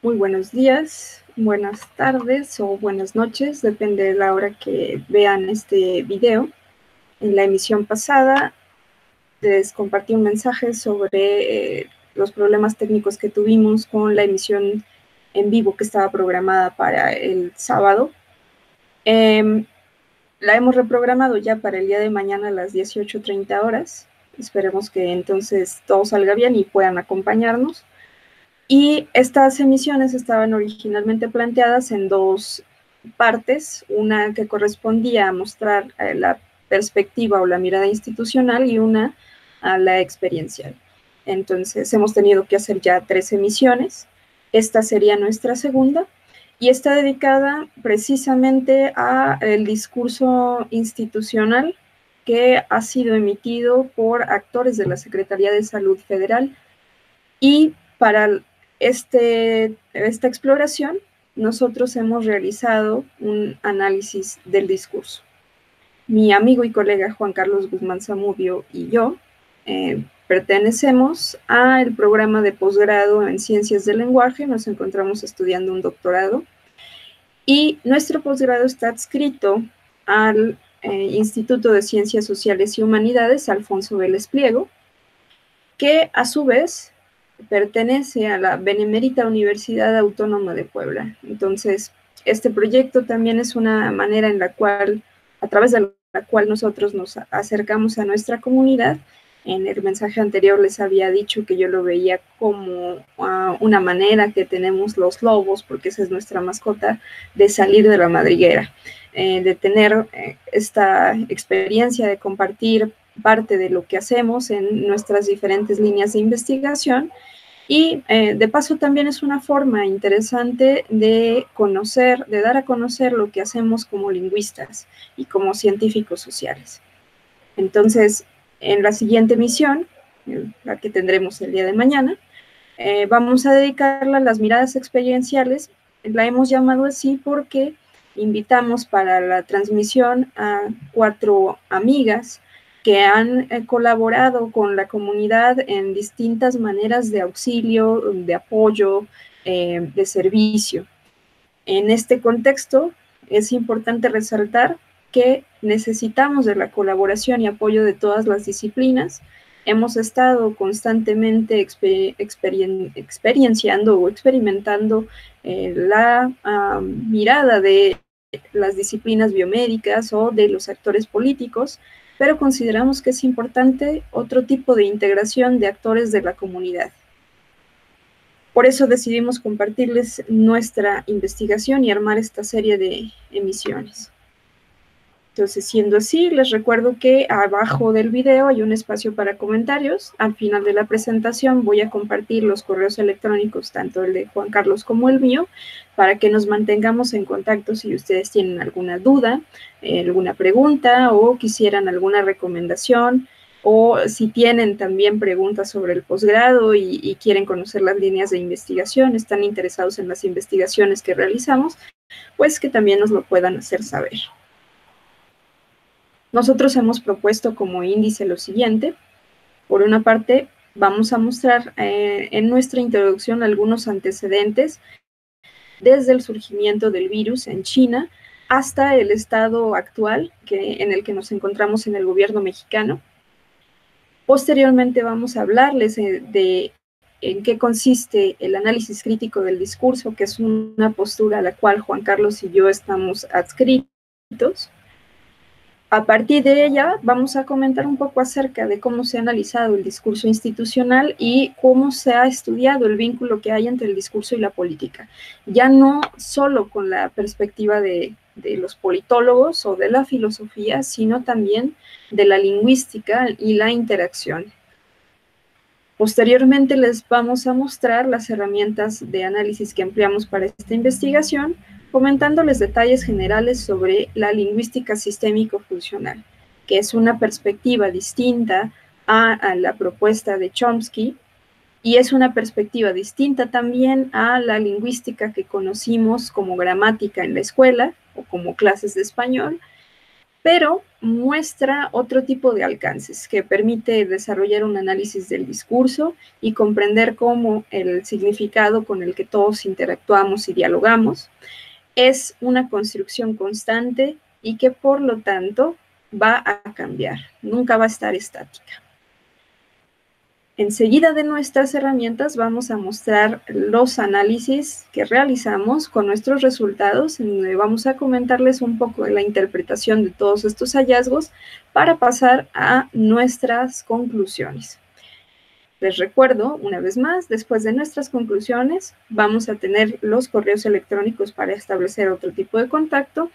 Muy buenos días, buenas tardes o buenas noches, depende de la hora que vean este video. En la emisión pasada les compartí un mensaje sobre los problemas técnicos que tuvimos con la emisión en vivo que estaba programada para el sábado. La hemos reprogramado ya para el día de mañana a las 18:30 horas. Esperemos que entonces todo salga bien y puedan acompañarnos. Y estas emisiones estaban originalmente planteadas en dos partes, una que correspondía a mostrar la perspectiva o la mirada institucional y una a la experiencial. Entonces hemos tenido que hacer ya 3 emisiones, esta sería nuestra segunda y está dedicada precisamente al discurso institucional que ha sido emitido por actores de la Secretaría de Salud Federal. Y para esta exploración, nosotros hemos realizado un análisis del discurso. Mi amigo y colega Juan Carlos Guzmán Zamudio y yo pertenecemos al programa de posgrado en Ciencias del Lenguaje, nos encontramos estudiando un doctorado y nuestro posgrado está adscrito al Instituto de Ciencias Sociales y Humanidades Alfonso Vélez Pliego, que a su vez pertenece a la Benemérita Universidad Autónoma de Puebla. Entonces, este proyecto también es una manera en la cual, a través de la cual nosotros nos acercamos a nuestra comunidad. En el mensaje anterior les había dicho que yo lo veía como una manera que tenemos los lobos, porque esa es nuestra mascota, de salir de la madriguera, de tener esta experiencia de compartir parte de lo que hacemos en nuestras diferentes líneas de investigación. Y de paso también es una forma interesante de conocer, de dar a conocer lo que hacemos como lingüistas y como científicos sociales. Entonces, en la siguiente misión, la que tendremos el día de mañana, vamos a dedicarla a las miradas experienciales. La hemos llamado así porque invitamos para la transmisión a 4 amigas que han colaborado con la comunidad en distintas maneras de auxilio, de apoyo, de servicio. En este contexto, es importante resaltar que necesitamos de la colaboración y apoyo de todas las disciplinas. Hemos estado constantemente experienciando o experimentando la mirada de las disciplinas biomédicas o de los actores políticos, pero consideramos que es importante otro tipo de integración de actores de la comunidad. Por eso decidimos compartirles nuestra investigación y armar esta serie de emisiones. Entonces, siendo así, les recuerdo que abajo del video hay un espacio para comentarios. Al final de la presentación voy a compartir los correos electrónicos, tanto el de Juan Carlos como el mío, para que nos mantengamos en contacto si ustedes tienen alguna duda, alguna pregunta o quisieran alguna recomendación, o si tienen también preguntas sobre el posgrado y quieren conocer las líneas de investigación, están interesados en las investigaciones que realizamos, pues que también nos lo puedan hacer saber. Nosotros hemos propuesto como índice lo siguiente. Por una parte, vamos a mostrar en nuestra introducción algunos antecedentes desde el surgimiento del virus en China hasta el estado actual en el que nos encontramos en el gobierno mexicano. Posteriormente vamos a hablarles de en qué consiste el análisis crítico del discurso, que es una postura a la cual Juan Carlos y yo estamos adscritos. A partir de ella vamos a comentar un poco acerca de cómo se ha analizado el discurso institucional y cómo se ha estudiado el vínculo que hay entre el discurso y la política, ya no solo con la perspectiva de los politólogos o de la filosofía, sino también de la lingüística y la interacción. Posteriormente les vamos a mostrar las herramientas de análisis que empleamos para esta investigación, comentándoles detalles generales sobre la lingüística sistémico-funcional, que es una perspectiva distinta a la propuesta de Chomsky y es una perspectiva distinta también a la lingüística que conocimos como gramática en la escuela o como clases de español, pero muestra otro tipo de alcances que permite desarrollar un análisis del discurso y comprender cómo el significado con el que todos interactuamos y dialogamos es una construcción constante y que por lo tanto va a cambiar, nunca va a estar estática. Enseguida de nuestras herramientas vamos a mostrar los análisis que realizamos con nuestros resultados, en donde vamos a comentarles un poco de la interpretación de todos estos hallazgos para pasar a nuestras conclusiones. Les recuerdo, una vez más, después de nuestras conclusiones, vamos a tener los correos electrónicos para establecer otro tipo de contacto,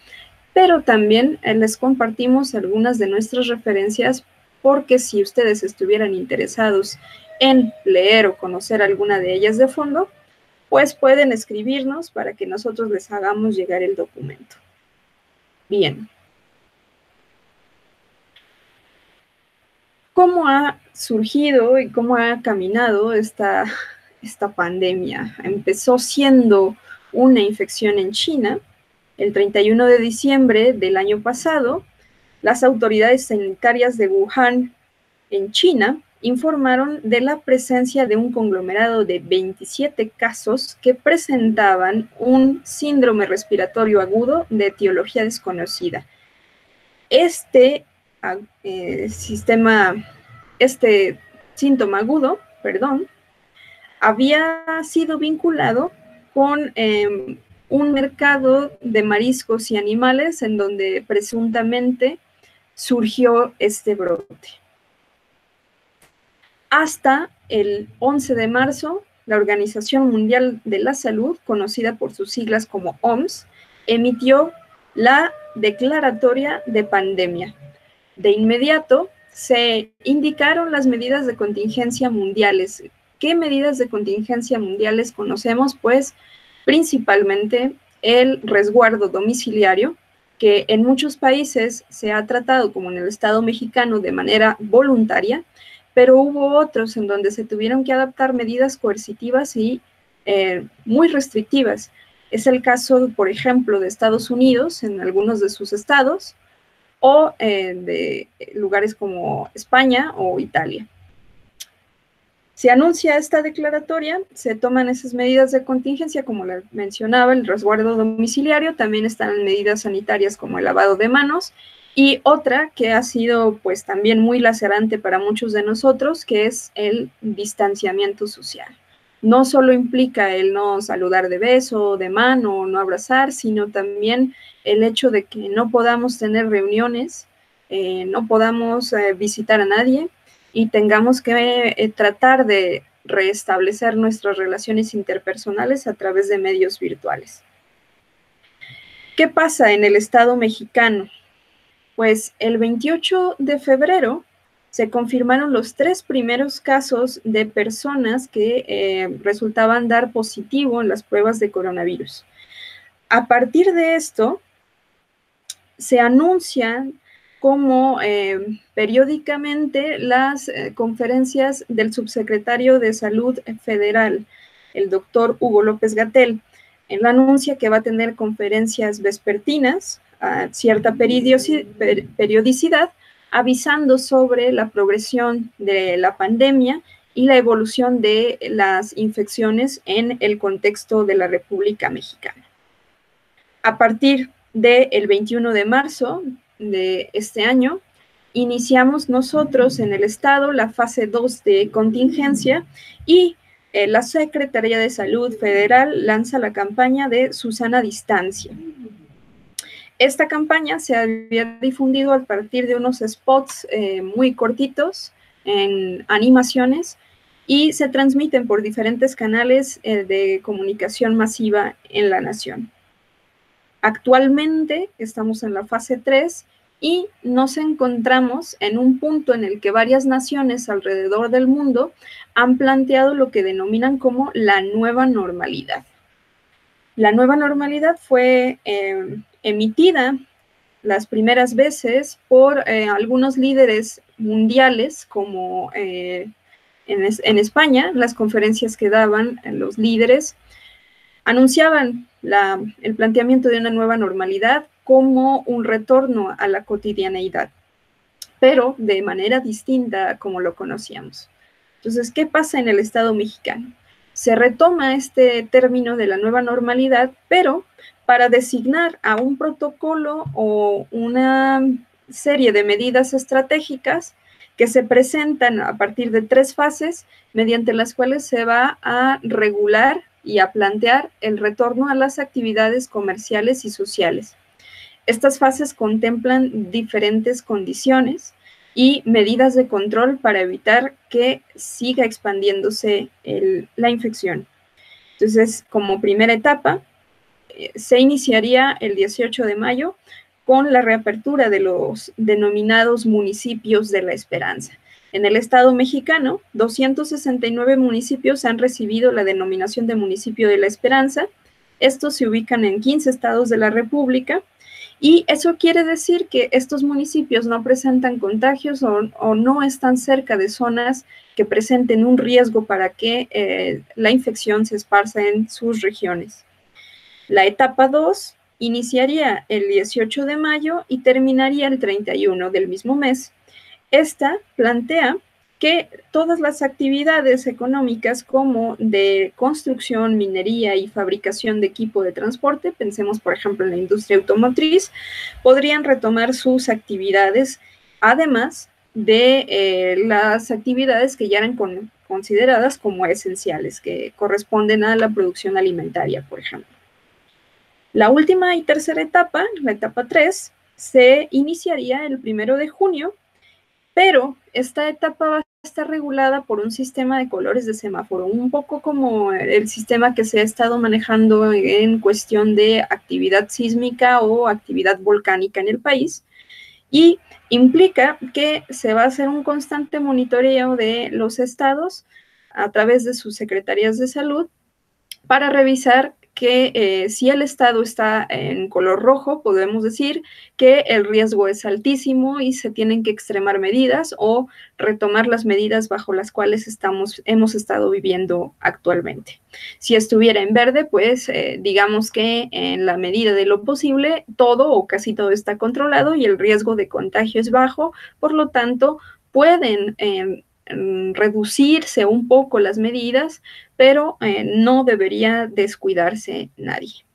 pero también les compartimos algunas de nuestras referencias, porque si ustedes estuvieran interesados en leer o conocer alguna de ellas de fondo, pues pueden escribirnos para que nosotros les hagamos llegar el documento. Bien. ¿Cómo ha surgido y cómo ha caminado esta pandemia? Empezó siendo una infección en China. El 31 de diciembre del año pasado, las autoridades sanitarias de Wuhan, en China, informaron de la presencia de un conglomerado de 27 casos que presentaban un síndrome respiratorio agudo de etiología desconocida. Este síntoma agudo, había sido vinculado con un mercado de mariscos y animales en donde presuntamente surgió este brote. Hasta el 11 de marzo, la Organización Mundial de la Salud, conocida por sus siglas como OMS, emitió la declaratoria de pandemia. De inmediato se indicaron las medidas de contingencia mundiales. ¿Qué medidas de contingencia mundiales conocemos? Pues principalmente el resguardo domiciliario, que en muchos países se ha tratado, como en el Estado mexicano, de manera voluntaria, pero hubo otros en donde se tuvieron que adaptar medidas coercitivas y muy restrictivas. Es el caso, por ejemplo, de Estados Unidos, en algunos de sus estados, o de lugares como España o Italia. Se anuncia esta declaratoria, se toman esas medidas de contingencia, como les mencionaba, el resguardo domiciliario, también están medidas sanitarias como el lavado de manos, y otra que ha sido pues también muy lacerante para muchos de nosotros, que es el distanciamiento social. No solo implica el no saludar de beso, de mano, no abrazar, sino también el hecho de que no podamos tener reuniones, no podamos visitar a nadie, y tengamos que tratar de restablecer nuestras relaciones interpersonales a través de medios virtuales. ¿Qué pasa en el Estado mexicano? Pues el 28 de febrero se confirmaron los 3 primeros casos de personas que resultaban dar positivo en las pruebas de coronavirus. A partir de esto, se anuncian como periódicamente las conferencias del subsecretario de Salud Federal, el doctor Hugo López-Gatell. Él anuncia que va a tener conferencias vespertinas a cierta periodicidad, avisando sobre la progresión de la pandemia y la evolución de las infecciones en el contexto de la República Mexicana. A partir del 21 de marzo de este año, iniciamos nosotros en el Estado la fase 2 de contingencia y la Secretaría de Salud Federal lanza la campaña de Susana Distancia. Esta campaña se había difundido a partir de unos spots muy cortitos en animaciones y se transmiten por diferentes canales de comunicación masiva en la nación. Actualmente estamos en la fase 3 y nos encontramos en un punto en el que varias naciones alrededor del mundo han planteado lo que denominan como la nueva normalidad. La nueva normalidad fue emitida las primeras veces por algunos líderes mundiales, como en España, las conferencias que daban los líderes anunciaban el planteamiento de una nueva normalidad como un retorno a la cotidianeidad, pero de manera distinta a como lo conocíamos. Entonces, ¿qué pasa en el Estado mexicano? Se retoma este término de la nueva normalidad, pero para designar a un protocolo o una serie de medidas estratégicas que se presentan a partir de 3 fases, mediante las cuales se va a regular y a plantear el retorno a las actividades comerciales y sociales. Estas fases contemplan diferentes condiciones y medidas de control para evitar que siga expandiéndose la infección. Entonces, como primera etapa, se iniciaría el 18 de mayo con la reapertura de los denominados municipios de la esperanza. En el Estado mexicano, 269 municipios han recibido la denominación de municipio de la esperanza. Estos se ubican en 15 estados de la República. Y eso quiere decir que estos municipios no presentan contagios o no están cerca de zonas que presenten un riesgo para que la infección se esparza en sus regiones. La etapa 2 iniciaría el 18 de mayo y terminaría el 31 del mismo mes. Esta plantea que todas las actividades económicas como de construcción, minería y fabricación de equipo de transporte, pensemos por ejemplo en la industria automotriz, podrían retomar sus actividades, además de las actividades que ya eran consideradas como esenciales, que corresponden a la producción alimentaria, por ejemplo. La última y tercera etapa, la etapa 3, se iniciaría el 1 de junio, pero esta etapa va a estar regulada por un sistema de colores de semáforo, un poco como el sistema que se ha estado manejando en cuestión de actividad sísmica o actividad volcánica en el país, y implica que se va a hacer un constante monitoreo de los estados a través de sus secretarías de salud para revisar que si el estado está en color rojo, podemos decir que el riesgo es altísimo y se tienen que extremar medidas o retomar las medidas bajo las cuales hemos estado viviendo actualmente. Si estuviera en verde, pues digamos que en la medida de lo posible, todo o casi todo está controlado y el riesgo de contagio es bajo, por lo tanto, pueden reducirse un poco las medidas, pero no debería descuidarse nadie.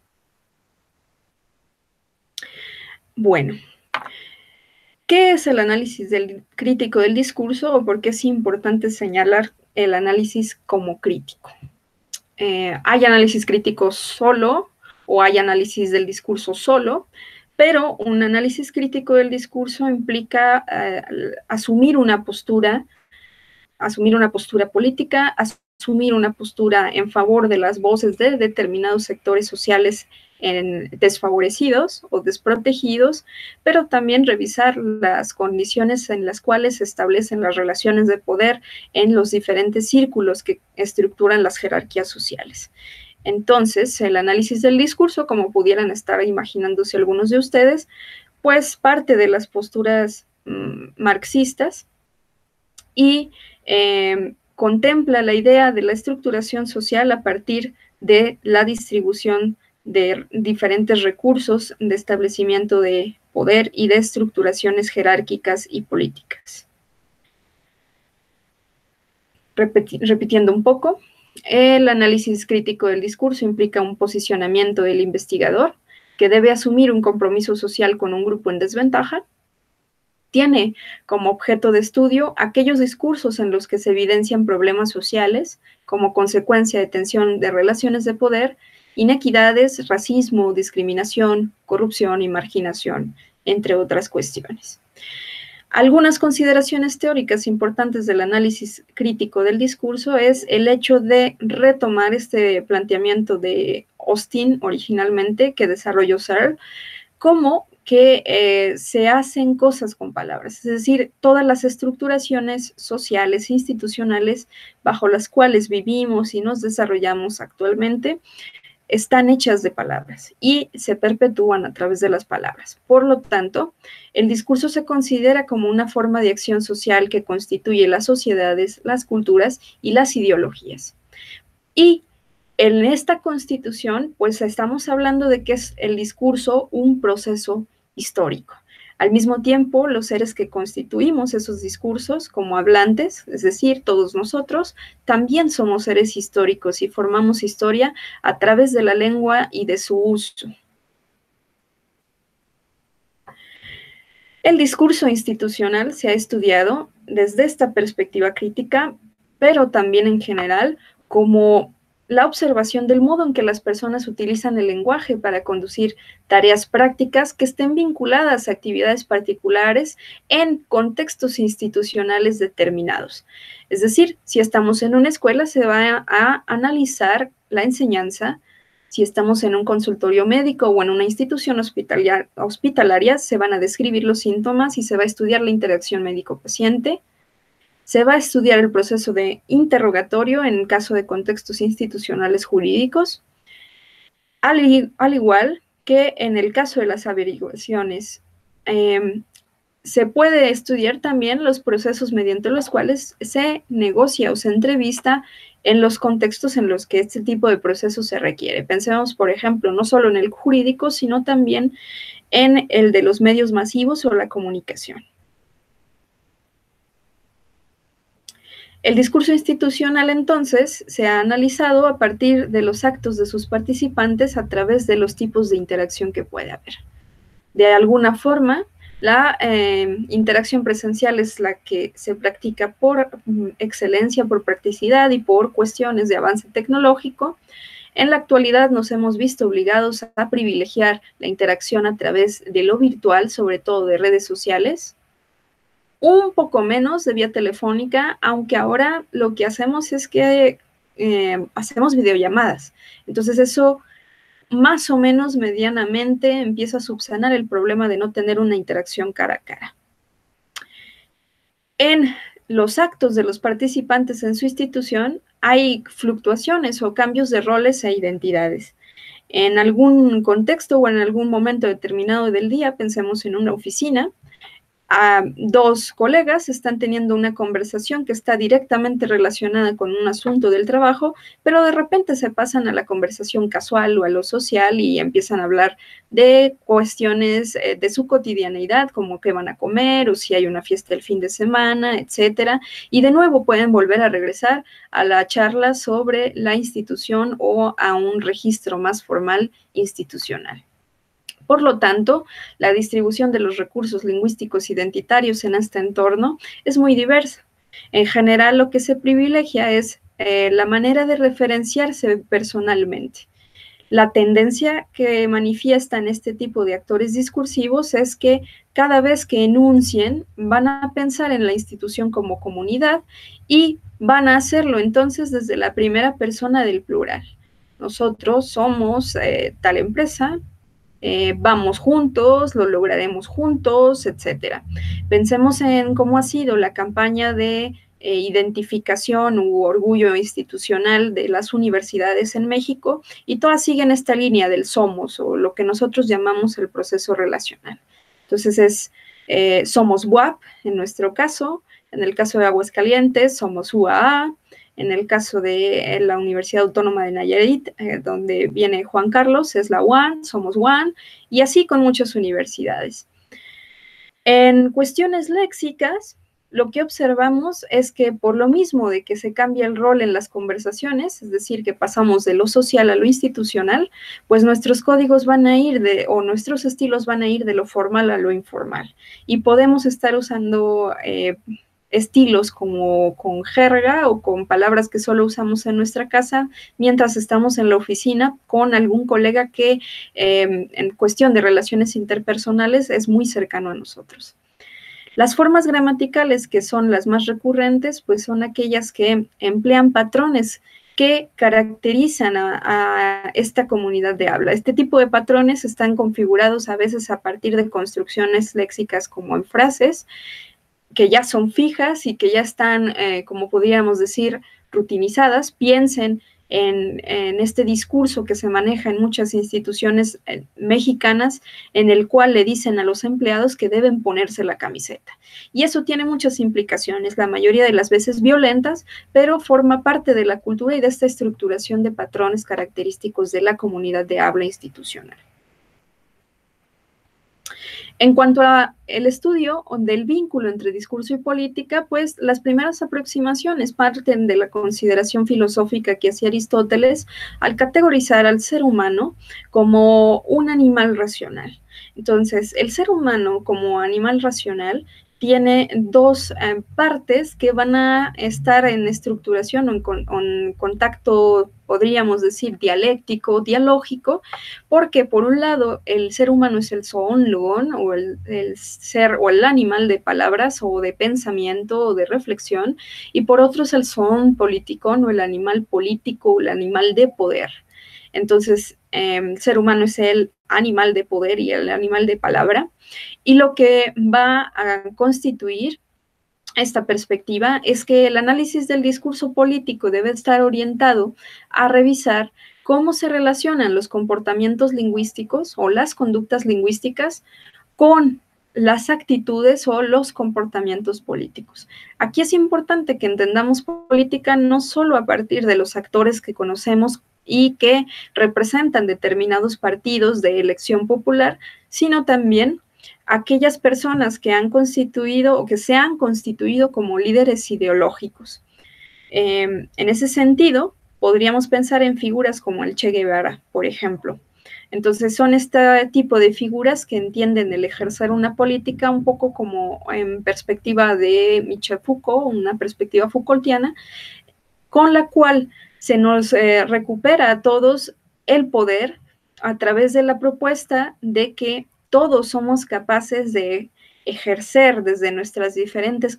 Bueno, ¿qué es el análisis crítico del discurso o por qué es importante señalar el análisis como crítico? Hay análisis crítico solo o hay análisis del discurso solo, pero un análisis crítico del discurso implica asumir una postura política, asumir una postura en favor de las voces de determinados sectores sociales desfavorecidos o desprotegidos, pero también revisar las condiciones en las cuales se establecen las relaciones de poder en los diferentes círculos que estructuran las jerarquías sociales. Entonces, el análisis del discurso, como pudieran estar imaginándose algunos de ustedes, pues parte de las posturas marxistas y contempla la idea de la estructuración social a partir de la distribución de diferentes recursos de establecimiento de poder y de estructuraciones jerárquicas y políticas. Repitiendo un poco, el análisis crítico del discurso implica un posicionamiento del investigador que debe asumir un compromiso social con un grupo en desventaja. Tiene como objeto de estudio aquellos discursos en los que se evidencian problemas sociales como consecuencia de tensión de relaciones de poder, inequidades, racismo, discriminación, corrupción y marginación, entre otras cuestiones. Algunas consideraciones teóricas importantes del análisis crítico del discurso es el hecho de retomar este planteamiento de Austin originalmente que desarrolló Searle, como que se hacen cosas con palabras, es decir, todas las estructuraciones sociales e institucionales bajo las cuales vivimos y nos desarrollamos actualmente están hechas de palabras y se perpetúan a través de las palabras. Por lo tanto, el discurso se considera como una forma de acción social que constituye las sociedades, las culturas y las ideologías. Y En esta Constitución, pues estamos hablando de que es el discurso un proceso histórico. Al mismo tiempo, los seres que constituimos esos discursos como hablantes, es decir, todos nosotros, también somos seres históricos y formamos historia a través de la lengua y de su uso. El discurso institucional se ha estudiado desde esta perspectiva crítica, pero también en general como la observación del modo en que las personas utilizan el lenguaje para conducir tareas prácticas que estén vinculadas a actividades particulares en contextos institucionales determinados. Es decir, si estamos en una escuela, se va a analizar la enseñanza. Si estamos en un consultorio médico o en una institución hospitalaria, se van a describir los síntomas y se va a estudiar la interacción médico-paciente. Se va a estudiar el proceso de interrogatorio en caso de contextos institucionales jurídicos, al igual que en el caso de las averiguaciones. Se puede estudiar también los procesos mediante los cuales se negocia o se entrevista en los contextos en los que este tipo de proceso se requiere. Pensemos, por ejemplo, no solo en el jurídico, sino también en el de los medios masivos o la comunicación. El discurso institucional, entonces, se ha analizado a partir de los actos de sus participantes a través de los tipos de interacción que puede haber. De alguna forma, la interacción presencial es la que se practica por excelencia, por practicidad y por cuestiones de avance tecnológico. En la actualidad nos hemos visto obligados a privilegiar la interacción a través de lo virtual, sobre todo de redes sociales, un poco menos de vía telefónica, aunque ahora lo que hacemos es que hacemos videollamadas. Entonces eso más o menos medianamente empieza a subsanar el problema de no tener una interacción cara a cara. En los actos de los participantes en su institución hay fluctuaciones o cambios de roles e identidades. En algún contexto o en algún momento determinado del día, pensemos en una oficina, dos colegas están teniendo una conversación que está directamente relacionada con un asunto del trabajo, pero de repente se pasan a la conversación casual o a lo social y empiezan a hablar de cuestiones de su cotidianeidad, como qué van a comer o si hay una fiesta el fin de semana, etcétera. Y de nuevo pueden volver a regresar a la charla sobre la institución o a un registro más formal institucional. Por lo tanto, la distribución de los recursos lingüísticos identitarios en este entorno es muy diversa. En general, lo que se privilegia es la manera de referenciarse personalmente. La tendencia que manifiestan este tipo de actores discursivos es que cada vez que enuncien van a pensar en la institución como comunidad y van a hacerlo entonces desde la primera persona del plural. Nosotros somos tal empresa, vamos juntos, lo lograremos juntos, etcétera. Pensemos en cómo ha sido la campaña de identificación u orgullo institucional de las universidades en México y todas siguen esta línea del somos o lo que nosotros llamamos el proceso relacional. Entonces somos UAP en nuestro caso, en el caso de Aguascalientes somos UAA, en el caso de la Universidad Autónoma de Nayarit, donde viene Juan Carlos, es la UAN, somos UAN, y así con muchas universidades. En cuestiones léxicas, lo que observamos es que por lo mismo de que se cambia el rol en las conversaciones, es decir, que pasamos de lo social a lo institucional, pues nuestros códigos van a ir o nuestros estilos van a ir de lo formal a lo informal. Y podemos estar usando estilos como con jerga o con palabras que solo usamos en nuestra casa mientras estamos en la oficina con algún colega que en cuestión de relaciones interpersonales es muy cercano a nosotros. Las formas gramaticales que son las más recurrentes pues son aquellas que emplean patrones que caracterizan a esta comunidad de habla. Este tipo de patrones están configurados a veces a partir de construcciones léxicas como en frases, que ya son fijas y que ya están, como podríamos decir, rutinizadas. Piensen en este discurso que se maneja en muchas instituciones mexicanas, en el cual le dicen a los empleados que deben ponerse la camiseta. Y eso tiene muchas implicaciones, la mayoría de las veces violentas, pero forma parte de la cultura y de esta estructuración de patrones característicos de la comunidad de habla institucional. En cuanto al estudio del vínculo entre discurso y política, pues las primeras aproximaciones parten de la consideración filosófica que hacía Aristóteles al categorizar al ser humano como un animal racional. Entonces, el ser humano como animal racional tiene dos partes que van a estar en estructuración o en contacto, podríamos decir, dialéctico, dialógico, porque por un lado el ser humano es el zoonlogon, o el ser o el animal de palabras o de pensamiento o de reflexión, y por otro es el zoon politikon, o el animal político, o el animal de poder. Entonces, el ser humano es el animal de poder y el animal de palabra, y lo que va a constituir esta perspectiva es que el análisis del discurso político debe estar orientado a revisar cómo se relacionan los comportamientos lingüísticos o las conductas lingüísticas con las actitudes o los comportamientos políticos. Aquí es importante que entendamos política no solo a partir de los actores que conocemos y que representan determinados partidos de elección popular, sino también aquellas personas que han constituido o que se han constituido como líderes ideológicos. En ese sentido, podríamos pensar en figuras como el Che Guevara, por ejemplo. Entonces son este tipo de figuras que entienden el ejercer una política un poco como en perspectiva de Michel Foucault, una perspectiva Foucaultiana, con la cual se nos recupera a todos el poder a través de la propuesta de que todos somos capaces de ejercer desde nuestras diferentes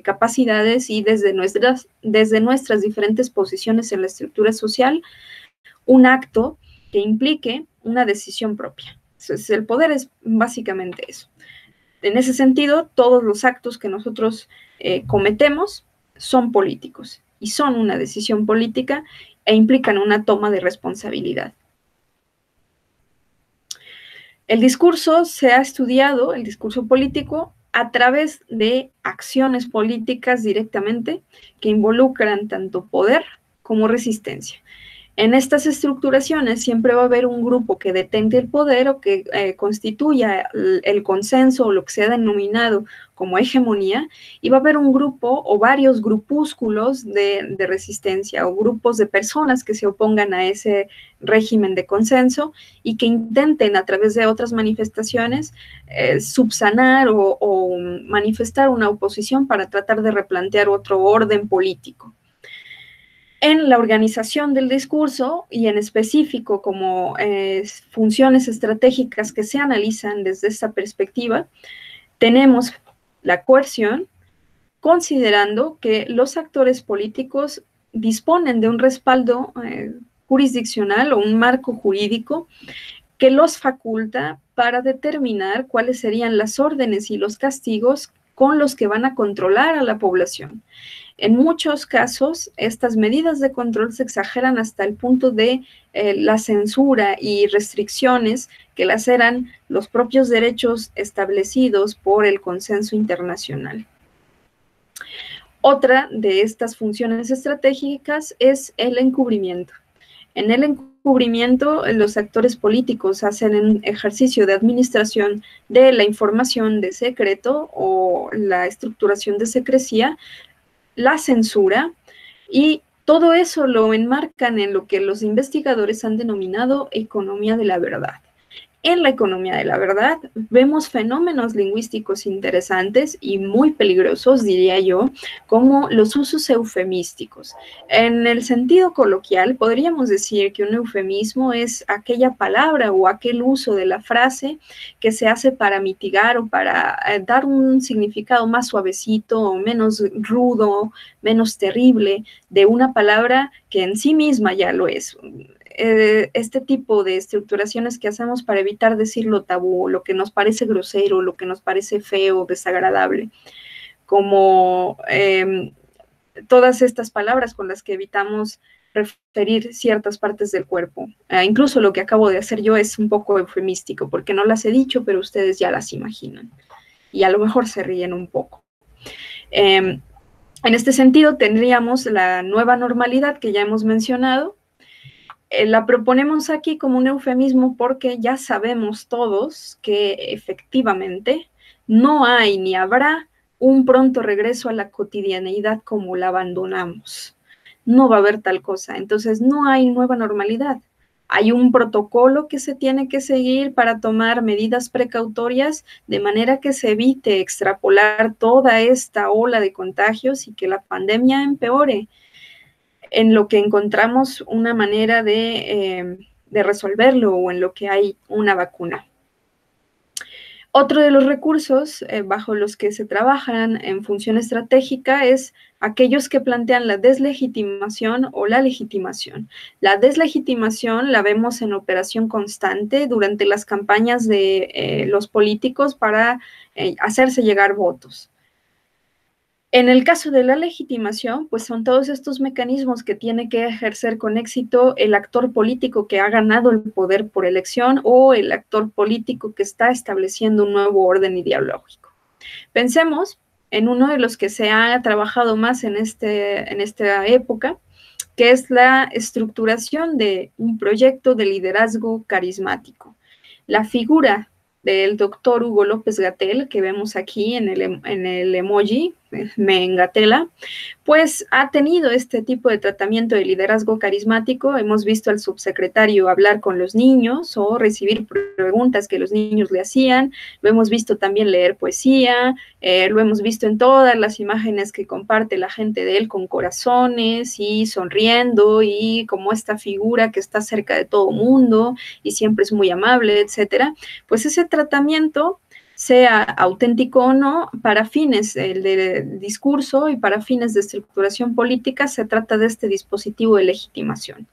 capacidades y desde nuestras diferentes posiciones en la estructura social, un acto que implique una decisión propia. Entonces, el poder es básicamente eso. En ese sentido, todos los actos que nosotros cometemos son políticos y son una decisión política e implican una toma de responsabilidad. El discurso se ha estudiado, el discurso político, a través de acciones políticas directamente que involucran tanto poder como resistencia. En estas estructuraciones siempre va a haber un grupo que detente el poder o que constituya el consenso o lo que se ha denominado como hegemonía, y va a haber un grupo o varios grupúsculos de resistencia o grupos de personas que se opongan a ese régimen de consenso y que intenten a través de otras manifestaciones subsanar o manifestar una oposición para tratar de replantear otro orden político. En la organización del discurso y en específico como funciones estratégicas que se analizan desde esta perspectiva, tenemos la coerción, considerando que los actores políticos disponen de un respaldo jurisdiccional o un marco jurídico que los faculta para determinar cuáles serían las órdenes y los castigos con los que van a controlar a la población. En muchos casos, estas medidas de control se exageran hasta el punto de la censura y restricciones que laceran los propios derechos establecidos por el consenso internacional. Otra de estas funciones estratégicas es el encubrimiento. En el encubrimiento, los actores políticos hacen un ejercicio de administración de la información de secreto o la estructuración de secrecía, la censura, y todo eso lo enmarcan en lo que los investigadores han denominado economía de la verdad. En la economía de la verdad vemos fenómenos lingüísticos interesantes y muy peligrosos, diría yo, como los usos eufemísticos. En el sentido coloquial, podríamos decir que un eufemismo es aquella palabra o aquel uso de la frase que se hace para mitigar o para dar un significado más suavecito o menos rudo, menos terrible de una palabra que en sí misma ya lo es. Este tipo de estructuraciones que hacemos para evitar decir lo tabú, lo que nos parece grosero, lo que nos parece feo, desagradable, como todas estas palabras con las que evitamos referir ciertas partes del cuerpo. Incluso lo que acabo de hacer yo es un poco eufemístico, porque no las he dicho, pero ustedes ya las imaginan. Y a lo mejor se ríen un poco. En este sentido, tendríamos la nueva normalidad que ya hemos mencionado. La proponemos aquí como un eufemismo porque ya sabemos todos que efectivamente no hay ni habrá un pronto regreso a la cotidianeidad como la abandonamos. No va a haber tal cosa. Entonces, no hay nueva normalidad. Hay un protocolo que se tiene que seguir para tomar medidas precautorias de manera que se evite extrapolar toda esta ola de contagios y que la pandemia empeore, en lo que encontramos una manera de resolverlo o en lo que hay una vacuna. Otro de los recursos bajo los que se trabajan en función estratégica es aquellos que plantean la deslegitimación o la legitimación. La deslegitimación la vemos en operación constante durante las campañas de los políticos para hacerse llegar votos. En el caso de la legitimación, pues son todos estos mecanismos que tiene que ejercer con éxito el actor político que ha ganado el poder por elección o el actor político que está estableciendo un nuevo orden ideológico. Pensemos en uno de los que se ha trabajado más en esta época, que es la estructuración de un proyecto de liderazgo carismático. La figura del doctor Hugo López-Gatell, que vemos aquí en el emoji, me engatela, pues ha tenido este tipo de tratamiento de liderazgo carismático. Hemos visto al subsecretario hablar con los niños o recibir preguntas que los niños le hacían, lo hemos visto también leer poesía, lo hemos visto en todas las imágenes que comparte la gente de él con corazones y sonriendo y como esta figura que está cerca de todo mundo y siempre es muy amable, etcétera. Pues ese tratamiento, sea auténtico o no, para fines de discurso y para fines de estructuración política, se trata de este dispositivo de legitimación.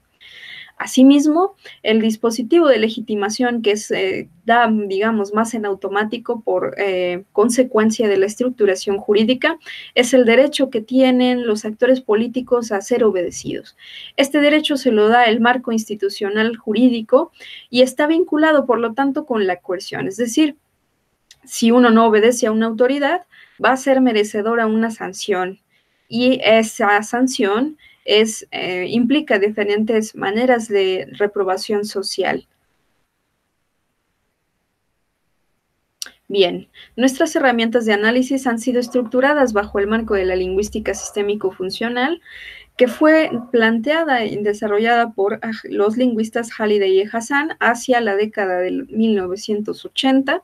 Asimismo, el dispositivo de legitimación que da, digamos, más en automático por consecuencia de la estructuración jurídica, es el derecho que tienen los actores políticos a ser obedecidos. Este derecho se lo da el marco institucional jurídico y está vinculado, por lo tanto, con la coerción, es decir, si uno no obedece a una autoridad, va a ser merecedor a una sanción y esa sanción implica diferentes maneras de reprobación social. Bien, nuestras herramientas de análisis han sido estructuradas bajo el marco de la lingüística sistémico-funcional, que fue planteada y desarrollada por los lingüistas Halliday y Hassan hacia la década del 1980,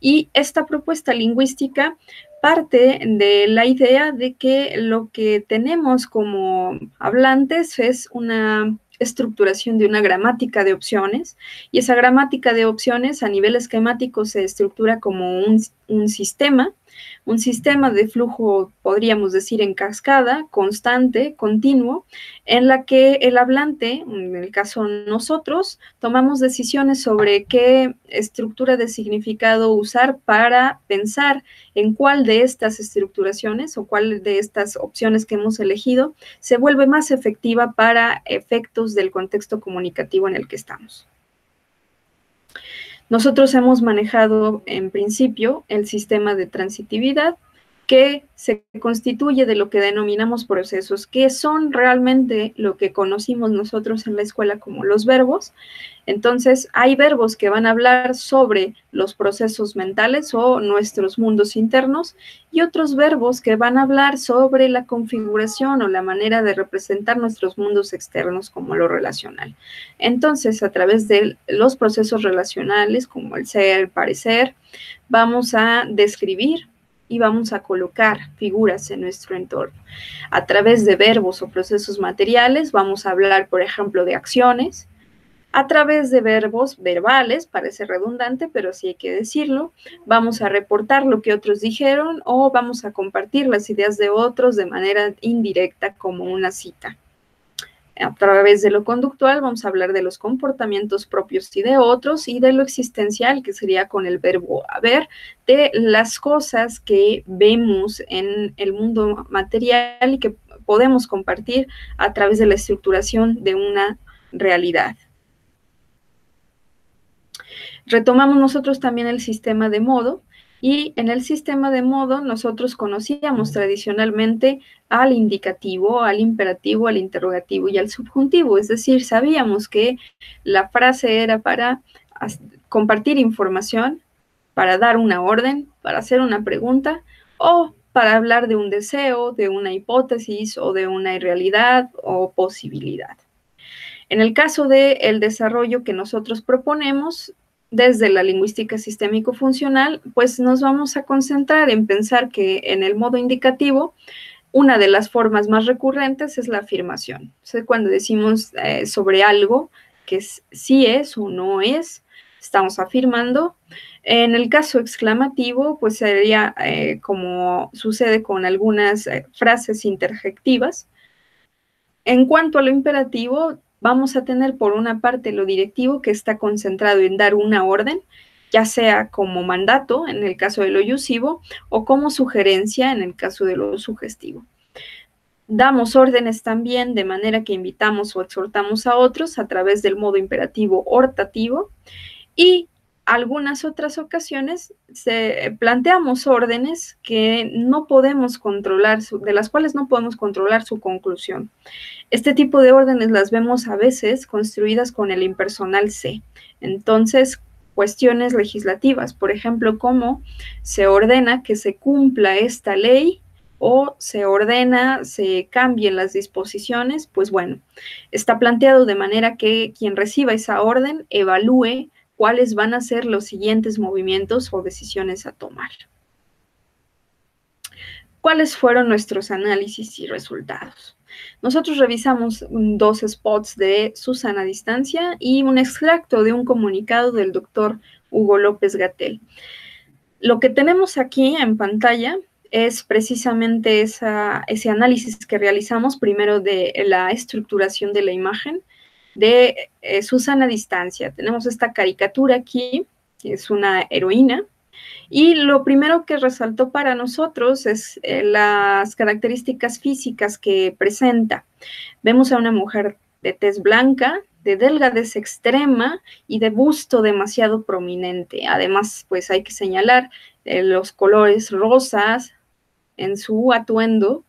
y esta propuesta lingüística parte de la idea de que lo que tenemos como hablantes es una estructuración de una gramática de opciones, y esa gramática de opciones a nivel esquemático se estructura como un sistema de flujo, podríamos decir, en cascada, constante, continuo, en la que el hablante, en el caso nosotros, tomamos decisiones sobre qué estructura de significado usar para pensar en cuál de estas estructuraciones o cuál de estas opciones que hemos elegido se vuelve más efectiva para efectos del contexto comunicativo en el que estamos. Nosotros hemos manejado en principio el sistema de transitividad, que se constituye de lo que denominamos procesos, que son realmente lo que conocimos nosotros en la escuela como los verbos. Entonces, hay verbos que van a hablar sobre los procesos mentales o nuestros mundos internos, y otros verbos que van a hablar sobre la configuración o la manera de representar nuestros mundos externos, como lo relacional. Entonces, a través de los procesos relacionales, como el ser, el parecer, vamos a describir y vamos a colocar figuras en nuestro entorno. A través de verbos o procesos materiales vamos a hablar, por ejemplo, de acciones. A través de verbos verbales, parece redundante, pero sí hay que decirlo, vamos a reportar lo que otros dijeron o vamos a compartir las ideas de otros de manera indirecta como una cita. A través de lo conductual vamos a hablar de los comportamientos propios y de otros, y de lo existencial, que sería con el verbo haber, de las cosas que vemos en el mundo material y que podemos compartir a través de la estructuración de una realidad. Retomamos nosotros también el sistema de modo, y en el sistema de modo nosotros conocíamos tradicionalmente al indicativo, al imperativo, al interrogativo y al subjuntivo, es decir, sabíamos que la frase era para compartir información, para dar una orden, para hacer una pregunta o para hablar de un deseo, de una hipótesis o de una irrealidad o posibilidad. En el caso del desarrollo que nosotros proponemos, desde la lingüística sistémico-funcional, pues nos vamos a concentrar en pensar que en el modo indicativo, una de las formas más recurrentes es la afirmación. O sea, cuando decimos sobre algo que sí es o no es, estamos afirmando. En el caso exclamativo, pues sería como sucede con algunas frases interjectivas. En cuanto a lo imperativo, vamos a tener por una parte lo directivo, que está concentrado en dar una orden, ya sea como mandato en el caso de lo yusivo o como sugerencia en el caso de lo sugestivo. Damos órdenes también de manera que invitamos o exhortamos a otros a través del modo imperativo ortativo, y algunas otras ocasiones planteamos órdenes que no podemos controlar, de las cuales no podemos controlar su conclusión. Este tipo de órdenes las vemos a veces construidas con el impersonal se. Entonces, cuestiones legislativas, por ejemplo, cómo se ordena que se cumpla esta ley o se ordena, se cambien las disposiciones, pues bueno, está planteado de manera que quien reciba esa orden evalúe cuáles van a ser los siguientes movimientos o decisiones a tomar. ¿Cuáles fueron nuestros análisis y resultados? Nosotros revisamos 2 spots de Susana Distancia y un extracto de un comunicado del doctor Hugo López-Gatell. Lo que tenemos aquí en pantalla es precisamente ese análisis que realizamos primero de la estructuración de la imagen de Susana Distancia. Tenemos esta caricatura aquí, que es una heroína, y lo primero que resaltó para nosotros es las características físicas que presenta. Vemos a una mujer de tez blanca, de delgadez extrema y de busto demasiado prominente. Además, pues hay que señalar los colores rosas en su atuendo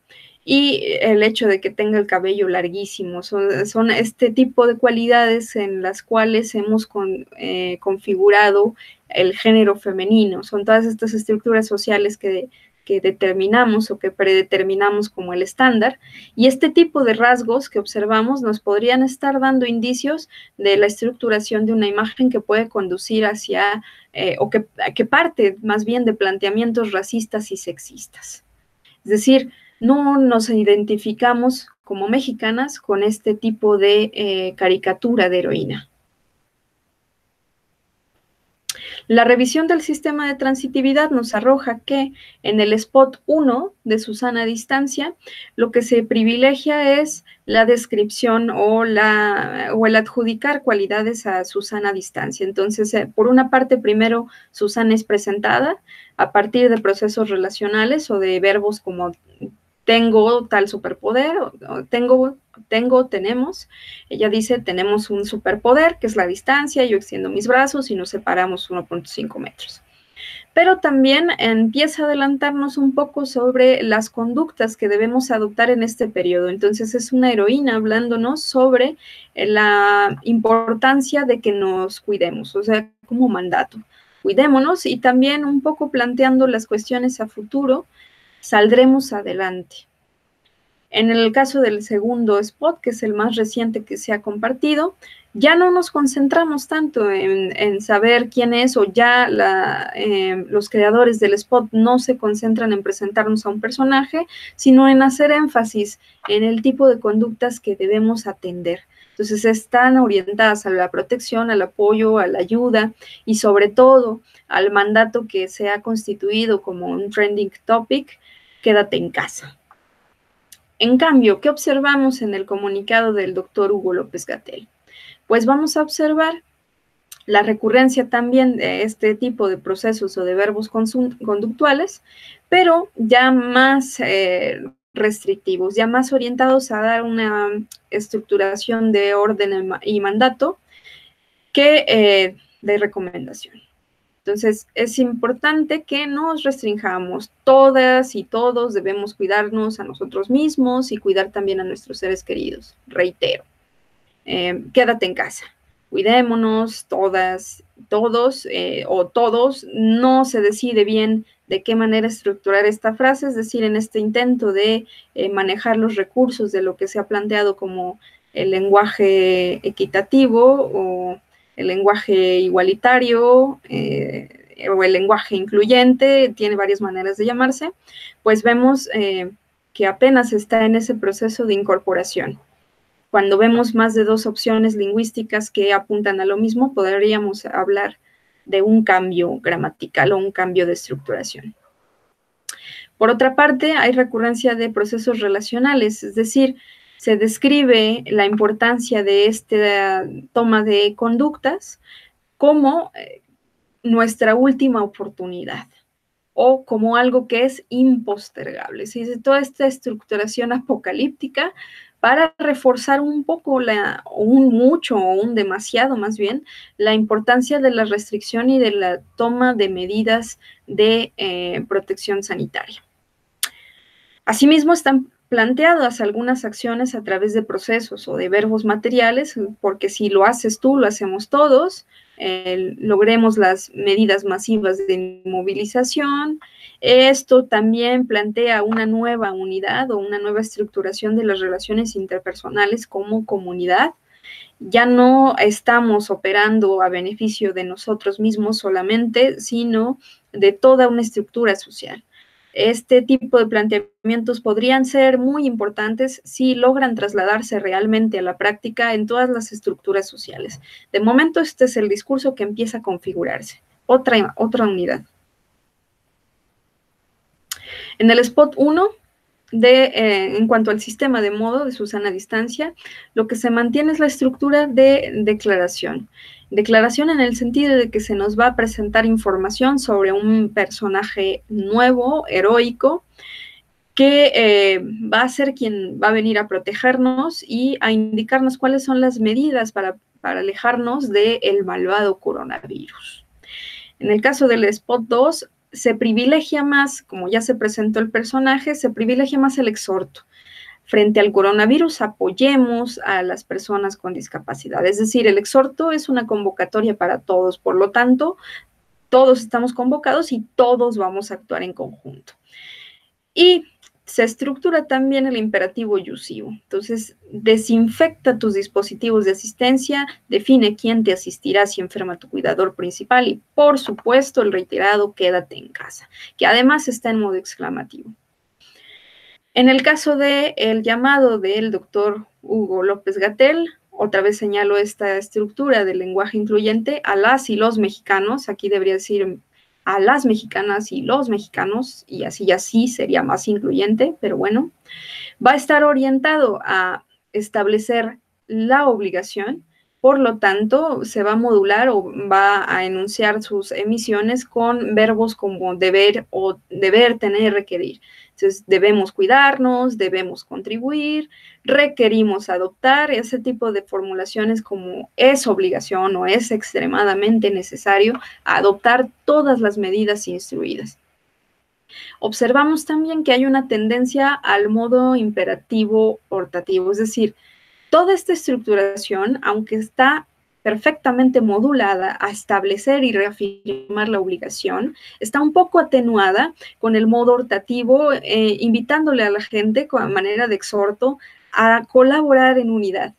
y el hecho de que tenga el cabello larguísimo. Son este tipo de cualidades en las cuales hemos configurado el género femenino. Son todas estas estructuras sociales que determinamos o que predeterminamos como el estándar, y este tipo de rasgos que observamos nos podrían estar dando indicios de la estructuración de una imagen que puede conducir hacia, o que parte más bien de planteamientos racistas y sexistas. Es decir, no nos identificamos como mexicanas con este tipo de caricatura de heroína. La revisión del sistema de transitividad nos arroja que en el spot 1 de Susana Distancia, lo que se privilegia es la descripción o el adjudicar cualidades a Susana Distancia. Entonces, por una parte, primero Susana es presentada a partir de procesos relacionales o de verbos como tengo tal superpoder, o tenemos. Ella dice, tenemos un superpoder, que es la distancia, yo extiendo mis brazos y nos separamos 1.5 metros. Pero también empieza a adelantarnos un poco sobre las conductas que debemos adoptar en este periodo. Entonces es una heroína hablándonos sobre la importancia de que nos cuidemos, o sea, como mandato. Cuidémonos, y también un poco planteando las cuestiones a futuro, saldremos adelante. En el caso del segundo spot, que es el más reciente que se ha compartido, ya no nos concentramos tanto en saber quién es, o ya los creadores del spot no se concentran en presentarnos a un personaje, sino en hacer énfasis en el tipo de conductas que debemos atender. Entonces están orientadas a la protección, al apoyo, a la ayuda y sobre todo al mandato que se ha constituido como un trending topic: quédate en casa. En cambio, ¿qué observamos en el comunicado del doctor Hugo López-Gatell? Pues vamos a observar la recurrencia también de este tipo de procesos o de verbos conductuales, pero ya más restrictivos, ya más orientados a dar una estructuración de orden y mandato que de recomendación. Entonces, es importante que nos restringamos. Todas y todos debemos cuidarnos a nosotros mismos y cuidar también a nuestros seres queridos. Reitero, quédate en casa. Cuidémonos todas, todos o todos. No se decide bien de qué manera estructurar esta frase, es decir, en este intento de manejar los recursos de lo que se ha planteado como el lenguaje equitativo o el lenguaje igualitario o el lenguaje incluyente, tiene varias maneras de llamarse, pues vemos que apenas está en ese proceso de incorporación. Cuando vemos más de 2 opciones lingüísticas que apuntan a lo mismo, podríamos hablar de un cambio gramatical o un cambio de estructuración. Por otra parte, hay recurrencia de procesos relacionales, es decir, se describe la importancia de esta toma de conductas como nuestra última oportunidad o como algo que es impostergable. ¿Sí? Toda esta estructuración apocalíptica para reforzar un poco, un mucho o un demasiado más bien, la importancia de la restricción y de la toma de medidas de protección sanitaria. Asimismo, están planteadas algunas acciones a través de procesos o de verbos materiales, porque si lo haces tú, lo hacemos todos, logremos las medidas masivas de movilización. Esto también plantea una nueva unidad o una nueva estructuración de las relaciones interpersonales como comunidad. Ya no estamos operando a beneficio de nosotros mismos solamente, sino de toda una estructura social. Este tipo de planteamientos podrían ser muy importantes si logran trasladarse realmente a la práctica en todas las estructuras sociales. De momento, este es el discurso que empieza a configurarse. Otra unidad. En el spot 1, en cuanto al sistema de modo de Susana Distancia, lo que se mantiene es la estructura de declaración. Declaración en el sentido de que se nos va a presentar información sobre un personaje nuevo, heroico, que va a ser quien va a venir a protegernos y a indicarnos cuáles son las medidas para alejarnos del malvado coronavirus. En el caso del spot 2, se privilegia más, como ya se presentó el personaje, se privilegia más el exhorto. Frente al coronavirus, apoyemos a las personas con discapacidad. Es decir, el exhorto es una convocatoria para todos, por lo tanto, todos estamos convocados y todos vamos a actuar en conjunto. Y se estructura también el imperativo yusivo. Entonces, desinfecta tus dispositivos de asistencia, define quién te asistirá si enferma tu cuidador principal y, por supuesto, el reiterado quédate en casa, que además está en modo exclamativo. En el caso del llamado del doctor Hugo López-Gatell, otra vez señalo esta estructura del lenguaje incluyente, a las y los mexicanos, aquí debería decir a las mexicanas y los mexicanos, y así ya sí sería más incluyente, pero bueno, va a estar orientado a establecer la obligación, por lo tanto, se va a modular o va a enunciar sus emisiones con verbos como deber o deber, tener, requerir. Entonces, debemos cuidarnos, debemos contribuir, requerimos adoptar, ese tipo de formulaciones como es obligación o es extremadamente necesario adoptar todas las medidas instruidas. Observamos también que hay una tendencia al modo imperativo hortativo, es decir, toda esta estructuración, aunque está perfectamente modulada a establecer y reafirmar la obligación, está un poco atenuada con el modo hortativo, invitándole a la gente con manera de exhorto a colaborar en unidad.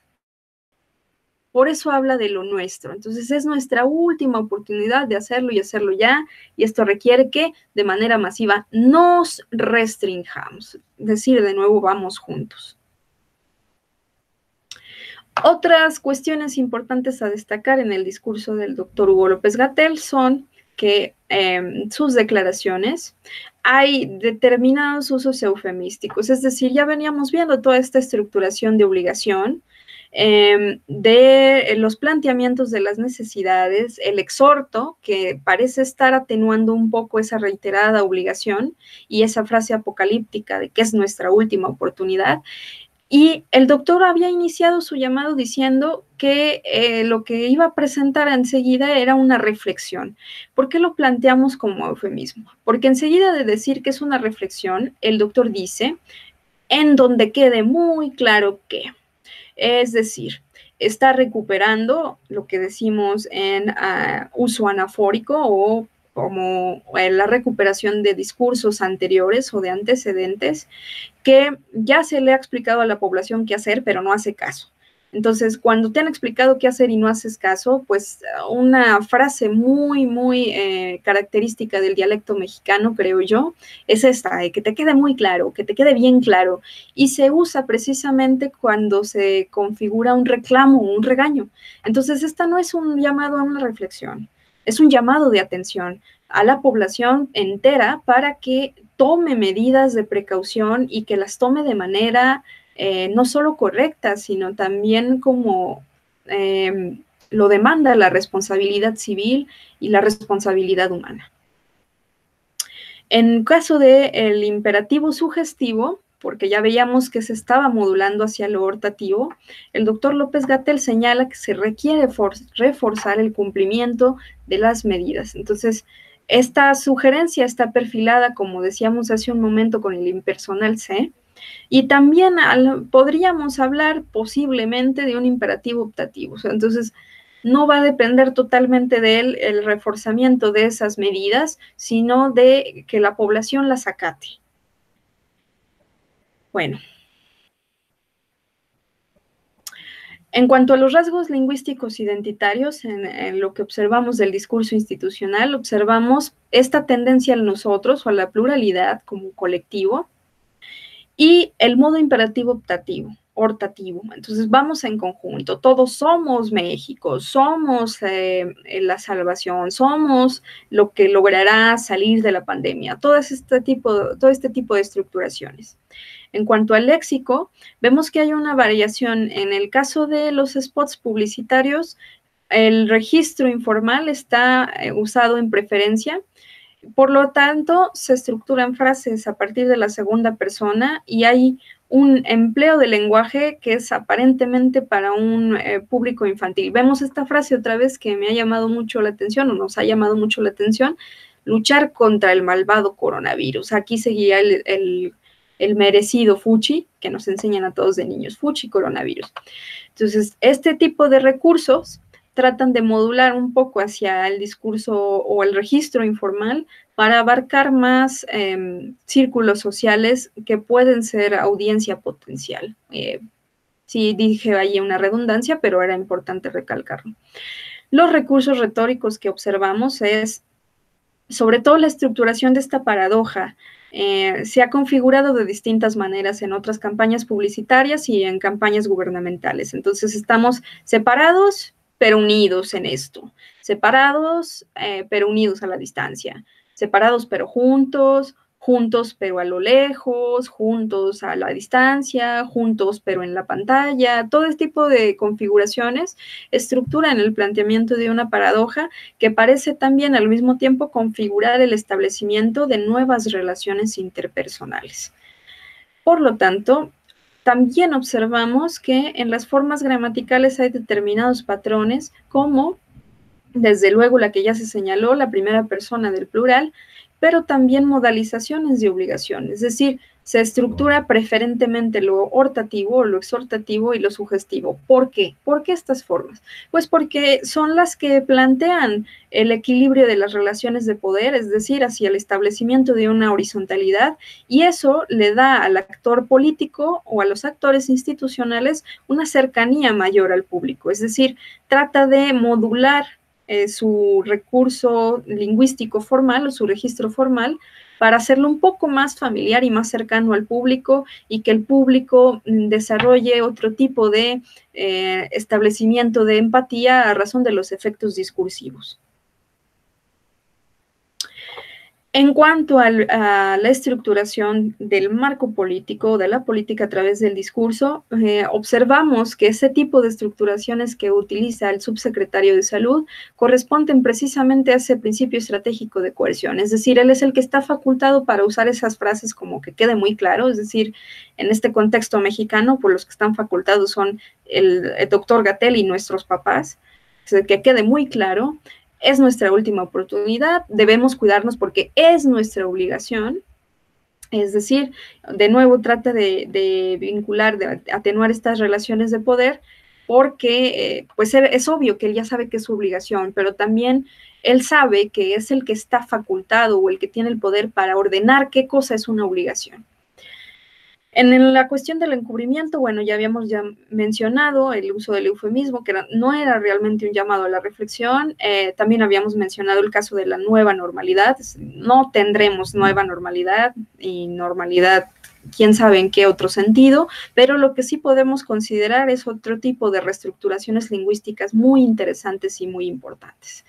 Por eso habla de lo nuestro. Entonces es nuestra última oportunidad de hacerlo y hacerlo ya, y esto requiere que de manera masiva nos restringamos. Es decir, de nuevo, vamos juntos. Otras cuestiones importantes a destacar en el discurso del doctor Hugo López-Gatell son que sus declaraciones hay determinados usos eufemísticos, es decir, ya veníamos viendo toda esta estructuración de obligación, de los planteamientos de las necesidades, el exhorto, que parece estar atenuando un poco esa reiterada obligación y esa frase apocalíptica de que es nuestra última oportunidad. Y el doctor había iniciado su llamado diciendo que lo que iba a presentar enseguida era una reflexión. ¿Por qué lo planteamos como eufemismo? Porque enseguida de decir que es una reflexión, el doctor dice, en donde quede muy claro que, es decir, está recuperando lo que decimos en uso anafórico o como la recuperación de discursos anteriores o de antecedentes que ya se le ha explicado a la población qué hacer, pero no hace caso. Entonces, cuando te han explicado qué hacer y no haces caso, pues una frase muy característica del dialecto mexicano, creo yo, es esta, que te quede muy claro, que te quede bien claro, y se usa precisamente cuando se configura un reclamo, un regaño. Entonces, esta no es un llamado a una reflexión, es un llamado de atención a la población entera para que tome medidas de precaución y que las tome de manera no solo correcta, sino también como lo demanda la responsabilidad civil y la responsabilidad humana. En caso del imperativo sugestivo, porque ya veíamos que se estaba modulando hacia lo ortativo, el doctor López-Gatell señala que se requiere reforzar el cumplimiento de las medidas. Entonces, esta sugerencia está perfilada, como decíamos hace un momento, con el impersonal C, y también podríamos hablar posiblemente de un imperativo optativo. O sea, entonces, no va a depender totalmente de él el reforzamiento de esas medidas, sino de que la población las acate. Bueno. En cuanto a los rasgos lingüísticos identitarios, en lo que observamos del discurso institucional, observamos esta tendencia al nosotros o a la pluralidad como colectivo y el modo imperativo optativo, ortativo. Entonces vamos en conjunto, todos somos México, somos la salvación, somos lo que logrará salir de la pandemia, todo este tipo de estructuraciones. En cuanto al léxico, vemos que hay una variación. En el caso de los spots publicitarios, el registro informal está usado en preferencia. Por lo tanto, se estructuran frases a partir de la segunda persona y hay un empleo de lenguaje que es aparentemente para un público infantil. Vemos esta frase otra vez que me ha llamado mucho la atención o nos ha llamado mucho la atención: luchar contra el malvado coronavirus. Aquí seguía el merecido fuchi, que nos enseñan a todos de niños, fuchi coronavirus. Entonces, este tipo de recursos tratan de modular un poco hacia el discurso o el registro informal para abarcar más círculos sociales que pueden ser audiencia potencial. Sí, dije ahí una redundancia, pero era importante recalcarlo. Los recursos retóricos que observamos es, sobre todo, la estructuración de esta paradoja. Se ha configurado de distintas maneras en otras campañas publicitarias y en campañas gubernamentales. Entonces, estamos separados, pero unidos en esto. Separados, pero unidos a la distancia. Separados, pero juntos. Juntos, pero a lo lejos. Juntos a la distancia. Juntos, pero en la pantalla. Todo este tipo de configuraciones estructuran el planteamiento de una paradoja que parece también al mismo tiempo configurar el establecimiento de nuevas relaciones interpersonales. Por lo tanto, también observamos que en las formas gramaticales hay determinados patrones, como, desde luego, la que ya se señaló, la primera persona del plural, pero también modalizaciones de obligación, es decir, se estructura preferentemente lo ortativo, lo exhortativo y lo sugestivo. ¿Por qué? ¿Por qué estas formas? Pues porque son las que plantean el equilibrio de las relaciones de poder, es decir, hacia el establecimiento de una horizontalidad, y eso le da al actor político o a los actores institucionales una cercanía mayor al público, es decir, trata de modular su recurso lingüístico formal o su registro formal para hacerlo un poco más familiar y más cercano al público y que el público desarrolle otro tipo de establecimiento de empatía a razón de los efectos discursivos. En cuanto a la estructuración del marco político, de la política a través del discurso, observamos que ese tipo de estructuraciones que utiliza el subsecretario de Salud corresponden precisamente a ese principio estratégico de coerción. Es decir, él es el que está facultado para usar esas frases como que quede muy claro. Es decir, en este contexto mexicano, pues los que están facultados son el doctor Gatell y nuestros papás. Que quede muy claro. Es nuestra última oportunidad, debemos cuidarnos porque es nuestra obligación. Es decir, de nuevo trata de vincular, de atenuar estas relaciones de poder, porque pues es obvio que él ya sabe que es su obligación, pero también él sabe que es el que está facultado o el que tiene el poder para ordenar qué cosa es una obligación. En la cuestión del encubrimiento, bueno, ya habíamos mencionado el uso del eufemismo, que no era realmente un llamado a la reflexión. También habíamos mencionado el caso de la nueva normalidad. No tendremos nueva normalidad y normalidad, quién sabe en qué otro sentido, pero lo que sí podemos considerar es otro tipo de reestructuraciones lingüísticas muy interesantes y muy importantes.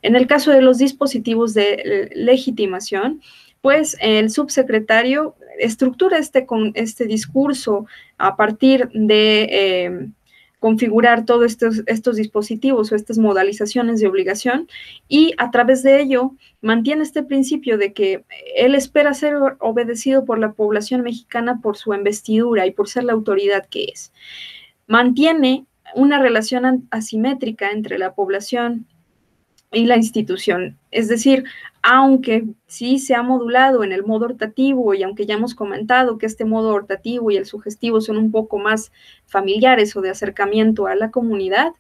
En el caso de los dispositivos de legitimación, pues el subsecretario estructura este discurso a partir de configurar todos estos dispositivos o estas modalizaciones de obligación, y a través de ello mantiene este principio de que él espera ser obedecido por la población mexicana por su investidura y por ser la autoridad que es. Mantiene una relación asimétrica entre la población y la institución. Es decir, aunque sí se ha modulado en el modo ortativo y aunque ya hemos comentado que este modo ortativo y el sugestivo son un poco más familiares o de acercamiento a la comunidad,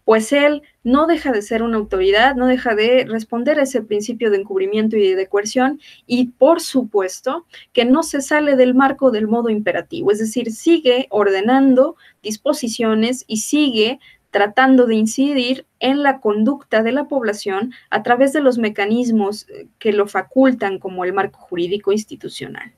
pues él no deja de ser una autoridad, no deja de responder a ese principio de encubrimiento y de coerción, y por supuesto que no se sale del marco del modo imperativo, es decir, sigue ordenando disposiciones y sigue tratando de incidir en la conducta de la población a través de los mecanismos que lo facultan como el marco jurídico institucional.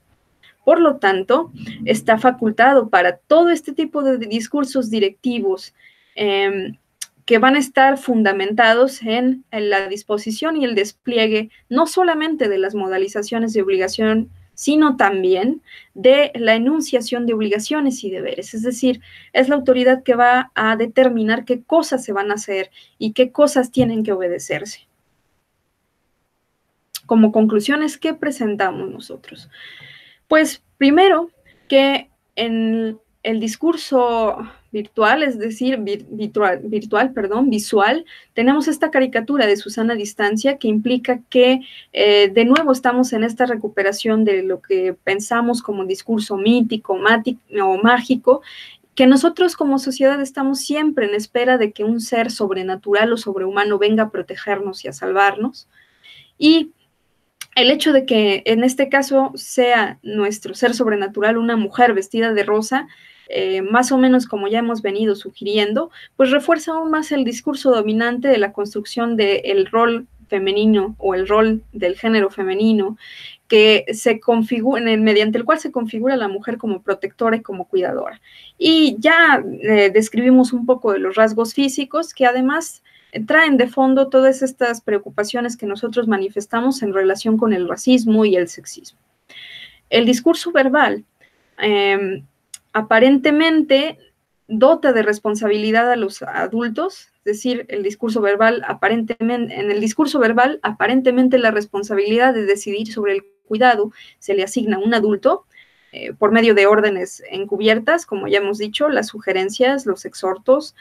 Por lo tanto, está facultado para todo este tipo de discursos directivos que van a estar fundamentados en la disposición y el despliegue no solamente de las modalizaciones de obligación, sino también de la enunciación de obligaciones y deberes. Es decir, es la autoridad que va a determinar qué cosas se van a hacer y qué cosas tienen que obedecerse. Como conclusiones, ¿qué presentamos nosotros? Pues primero que en el discurso virtual, es decir, visual, tenemos esta caricatura de Susana Distancia que implica que de nuevo estamos en esta recuperación de lo que pensamos como discurso mítico o mágico, que nosotros como sociedad estamos siempre en espera de que un ser sobrenatural o sobrehumano venga a protegernos y a salvarnos. Y el hecho de que en este caso sea nuestro ser sobrenatural una mujer vestida de rosa, más o menos como ya hemos venido sugiriendo, pues refuerza aún más el discurso dominante de la construcción del rol femenino o el rol del género femenino, que se configura, mediante el cual se configura a la mujer como protectora y como cuidadora. Y ya describimos un poco de los rasgos físicos que además traen de fondo todas estas preocupaciones que nosotros manifestamos en relación con el racismo y el sexismo. El discurso verbal aparentemente dota de responsabilidad a los adultos, es decir, en el discurso verbal aparentemente la responsabilidad de decidir sobre el cuidado se le asigna a un adulto por medio de órdenes encubiertas, como ya hemos dicho, las sugerencias, los exhortos,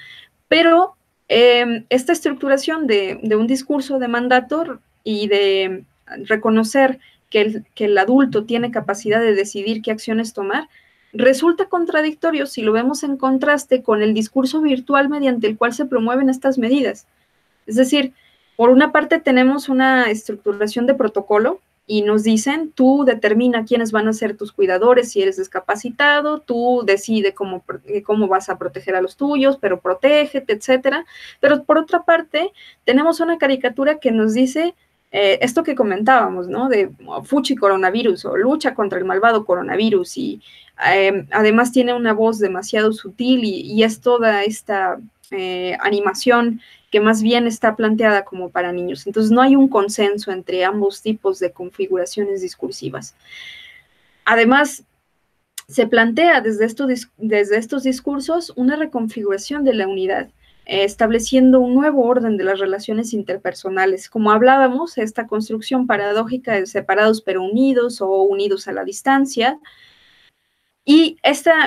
pero esta estructuración de un discurso de mandato y de reconocer que el adulto tiene capacidad de decidir qué acciones tomar, resulta contradictorio si lo vemos en contraste con el discurso virtual mediante el cual se promueven estas medidas. Es decir, por una parte tenemos una estructuración de protocolo y nos dicen, tú determina quiénes van a ser tus cuidadores si eres discapacitado, tú decide cómo vas a proteger a los tuyos, pero protégete, etcétera. Pero por otra parte, tenemos una caricatura que nos dice esto que comentábamos, ¿no? De fuchi coronavirus o lucha contra el malvado coronavirus, y además tiene una voz demasiado sutil y es toda esta animación que más bien está planteada como para niños. Entonces no hay un consenso entre ambos tipos de configuraciones discursivas. Además, se plantea desde estos discursos una reconfiguración de la unidad, estableciendo un nuevo orden de las relaciones interpersonales. Como hablábamos, esta construcción paradójica de separados pero unidos o unidos a la distancia. Y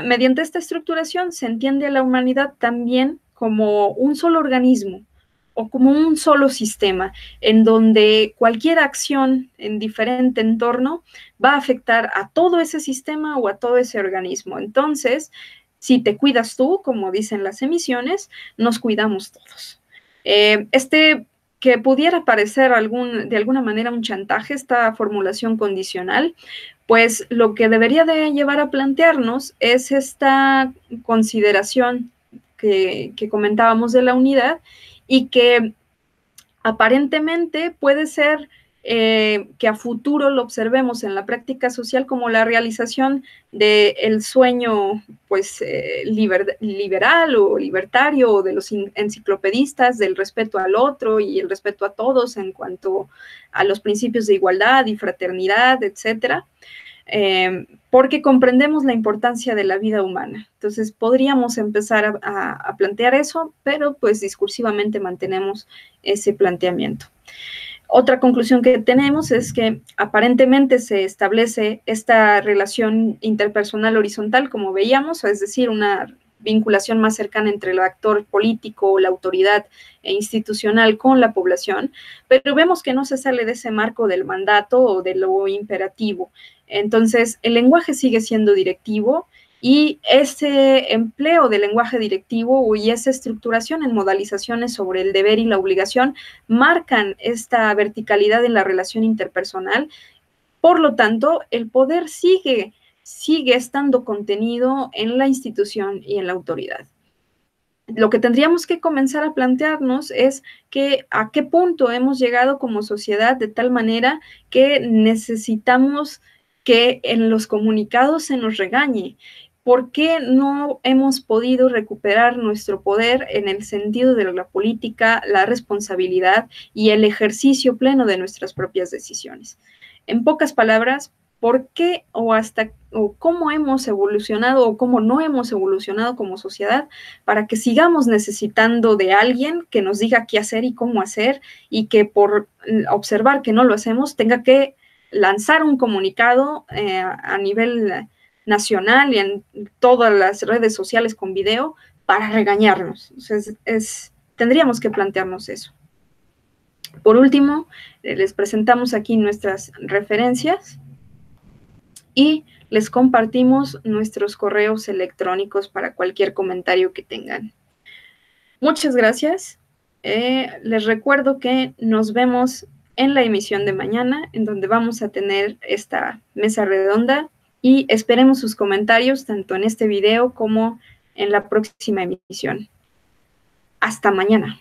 mediante esta estructuración se entiende a la humanidad también como un solo organismo o como un solo sistema, en donde cualquier acción en diferente entorno va a afectar a todo ese sistema o a todo ese organismo. Entonces, si te cuidas tú, como dicen las emisiones, nos cuidamos todos. Que pudiera parecer de alguna manera un chantaje, esta formulación condicional, pues lo que debería de llevar a plantearnos es esta consideración que comentábamos de la unidad y que aparentemente puede ser que a futuro lo observemos en la práctica social como la realización del sueño pues, liberal o libertario o de los enciclopedistas del respeto al otro y el respeto a todos en cuanto a los principios de igualdad y fraternidad, etcétera. Porque comprendemos la importancia de la vida humana. Entonces, podríamos empezar a plantear eso, pero pues discursivamente mantenemos ese planteamiento. Otra conclusión que tenemos es que aparentemente se establece esta relación interpersonal horizontal, como veíamos, es decir, una vinculación más cercana entre el actor político, la autoridad institucional con la población, pero vemos que no se sale de ese marco del mandato o de lo imperativo. Entonces, el lenguaje sigue siendo directivo y ese empleo del lenguaje directivo y esa estructuración en modalizaciones sobre el deber y la obligación marcan esta verticalidad en la relación interpersonal. Por lo tanto, el poder sigue estando contenido en la institución y en la autoridad. Lo que tendríamos que comenzar a plantearnos es a qué punto hemos llegado como sociedad de tal manera que necesitamos que en los comunicados se nos regañe. ¿Por qué no hemos podido recuperar nuestro poder en el sentido de la política, la responsabilidad y el ejercicio pleno de nuestras propias decisiones? En pocas palabras, ¿por qué o cómo hemos evolucionado o cómo no hemos evolucionado como sociedad para que sigamos necesitando de alguien que nos diga qué hacer y cómo hacer y que por observar que no lo hacemos tenga que lanzar un comunicado a nivel nacional y en todas las redes sociales con video para regañarnos? Entonces, tendríamos que plantearnos eso. Por último, les presentamos aquí nuestras referencias y les compartimos nuestros correos electrónicos para cualquier comentario que tengan. Muchas gracias. Les recuerdo que nos vemos en la emisión de mañana, en donde vamos a tener esta mesa redonda y esperemos sus comentarios tanto en este video como en la próxima emisión. Hasta mañana.